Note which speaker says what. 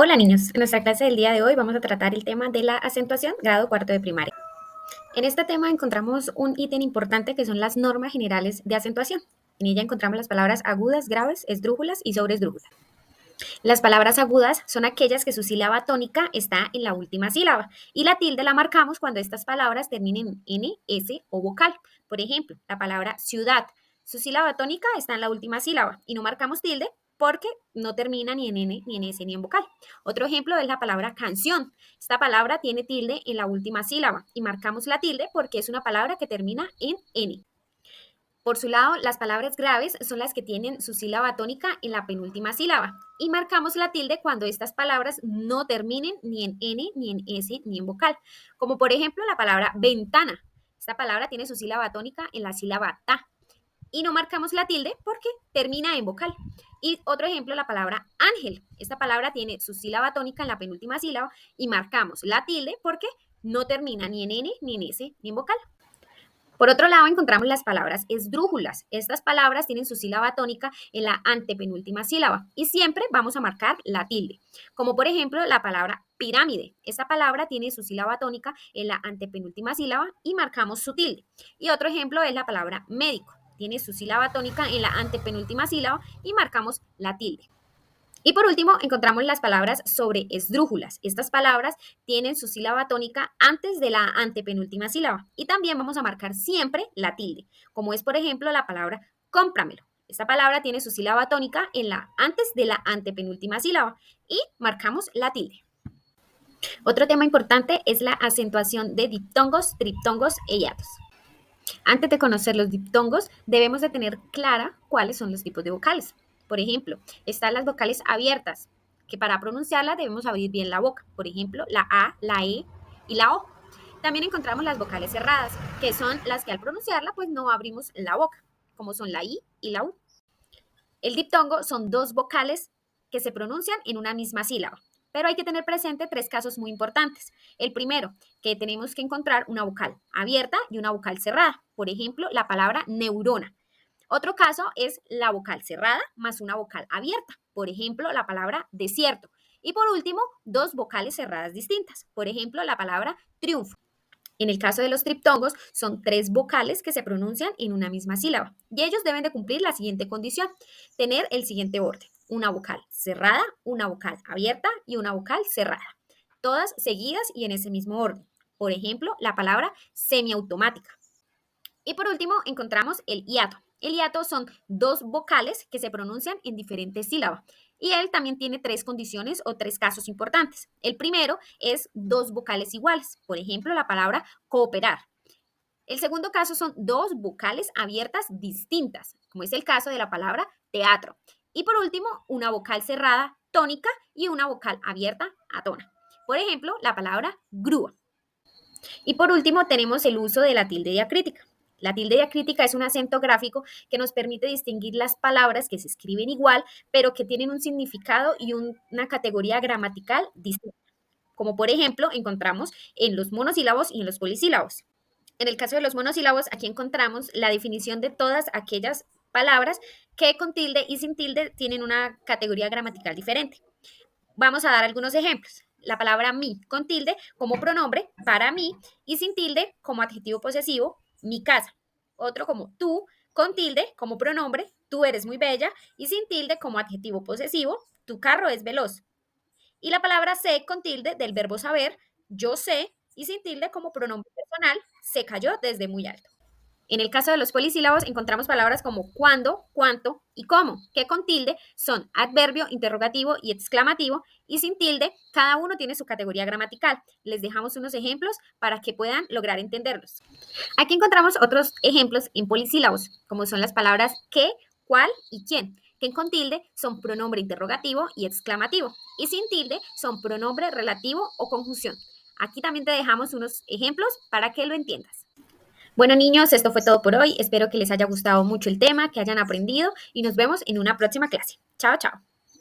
Speaker 1: Hola niños, en nuestra clase del día de hoy vamos a tratar el tema de la acentuación, grado cuarto de primaria. En este tema encontramos un ítem importante que son las normas generales de acentuación. En ella encontramos las palabras agudas, graves, esdrújulas y sobreesdrújulas. Las palabras agudas son aquellas que su sílaba tónica está en la última sílaba y la tilde la marcamos cuando estas palabras terminen en N, S o vocal. Por ejemplo, la palabra ciudad, su sílaba tónica está en la última sílaba y no marcamos tilde porque no termina ni en N, ni en S, ni en vocal. Otro ejemplo es la palabra canción. Esta palabra tiene tilde en la última sílaba y marcamos la tilde porque es una palabra que termina en N. Por su lado, las palabras graves son las que tienen su sílaba tónica en la penúltima sílaba y marcamos la tilde cuando estas palabras no terminen ni en N, ni en S, ni en vocal. Como por ejemplo la palabra ventana. Esta palabra tiene su sílaba tónica en la sílaba ta y no marcamos la tilde porque termina en vocal. Y otro ejemplo, la palabra ángel. Esta palabra tiene su sílaba tónica en la penúltima sílaba y marcamos la tilde porque no termina ni en N, ni en S, ni en vocal. Por otro lado, encontramos las palabras esdrújulas. Estas palabras tienen su sílaba tónica en la antepenúltima sílaba y siempre vamos a marcar la tilde. Como por ejemplo la palabra pirámide. Esta palabra tiene su sílaba tónica en la antepenúltima sílaba y marcamos su tilde. Y otro ejemplo es la palabra médico. Tiene su sílaba tónica en la antepenúltima sílaba y marcamos la tilde. Y por último, encontramos las palabras sobreesdrújulas. Estas palabras tienen su sílaba tónica antes de la antepenúltima sílaba. Y también vamos a marcar siempre la tilde, como es, por ejemplo, la palabra cómpramelo. Esta palabra tiene su sílaba tónica antes de la antepenúltima sílaba y marcamos la tilde. Otro tema importante es la acentuación de diptongos, triptongos e hiatos. Antes de conocer los diptongos, debemos de tener clara cuáles son los tipos de vocales. Por ejemplo, están las vocales abiertas, que para pronunciarlas debemos abrir bien la boca. Por ejemplo, la A, la E y la O. También encontramos las vocales cerradas, que son las que al pronunciarla pues no abrimos la boca, como son la I y la U. El diptongo son dos vocales que se pronuncian en una misma sílaba. Pero hay que tener presente tres casos muy importantes. El primero, que tenemos que encontrar una vocal abierta y una vocal cerrada. Por ejemplo, la palabra neurona. Otro caso es la vocal cerrada más una vocal abierta. Por ejemplo, la palabra desierto. Y por último, dos vocales cerradas distintas. Por ejemplo, la palabra triunfo. En el caso de los triptongos, son tres vocales que se pronuncian en una misma sílaba y ellos deben de cumplir la siguiente condición, tener el siguiente orden, una vocal cerrada, una vocal abierta y una vocal cerrada, todas seguidas y en ese mismo orden. Por ejemplo, la palabra semiautomática. Y por último, encontramos el hiato. El hiato son dos vocales que se pronuncian en diferentes sílabas. Y él también tiene tres condiciones o tres casos importantes. El primero es dos vocales iguales. Por ejemplo, la palabra cooperar. El segundo caso son dos vocales abiertas distintas, como es el caso de la palabra teatro. Y por último, una vocal cerrada tónica y una vocal abierta atona. Por ejemplo, la palabra grúa. Y por último, tenemos el uso de la tilde diacrítica. La tilde diacrítica es un acento gráfico que nos permite distinguir las palabras que se escriben igual, pero que tienen un significado y una categoría gramatical distinta. Como por ejemplo, encontramos en los monosílabos y en los polisílabos. En el caso de los monosílabos, aquí encontramos la definición de todas aquellas palabras que con tilde y sin tilde tienen una categoría gramatical diferente. Vamos a dar algunos ejemplos. La palabra mi con tilde como pronombre para mí y sin tilde como adjetivo posesivo, mi casa. Otro como tú con tilde como pronombre, tú eres muy bella y sin tilde como adjetivo posesivo, tu carro es veloz. Y la palabra sé con tilde del verbo saber, yo sé y sin tilde como pronombre personal, se cayó desde muy alto. En el caso de los polisílabos encontramos palabras como cuándo, cuánto y cómo, que con tilde son adverbio, interrogativo y exclamativo, y sin tilde cada uno tiene su categoría gramatical. Les dejamos unos ejemplos para que puedan lograr entenderlos. Aquí encontramos otros ejemplos en polisílabos, como son las palabras qué, cuál y quién, que con tilde son pronombre interrogativo y exclamativo, y sin tilde son pronombre relativo o conjunción. Aquí también te dejamos unos ejemplos para que lo entiendas. Bueno, niños, esto fue todo por hoy. Espero que les haya gustado mucho el tema, que hayan aprendido y nos vemos en una próxima clase. Chao, chao.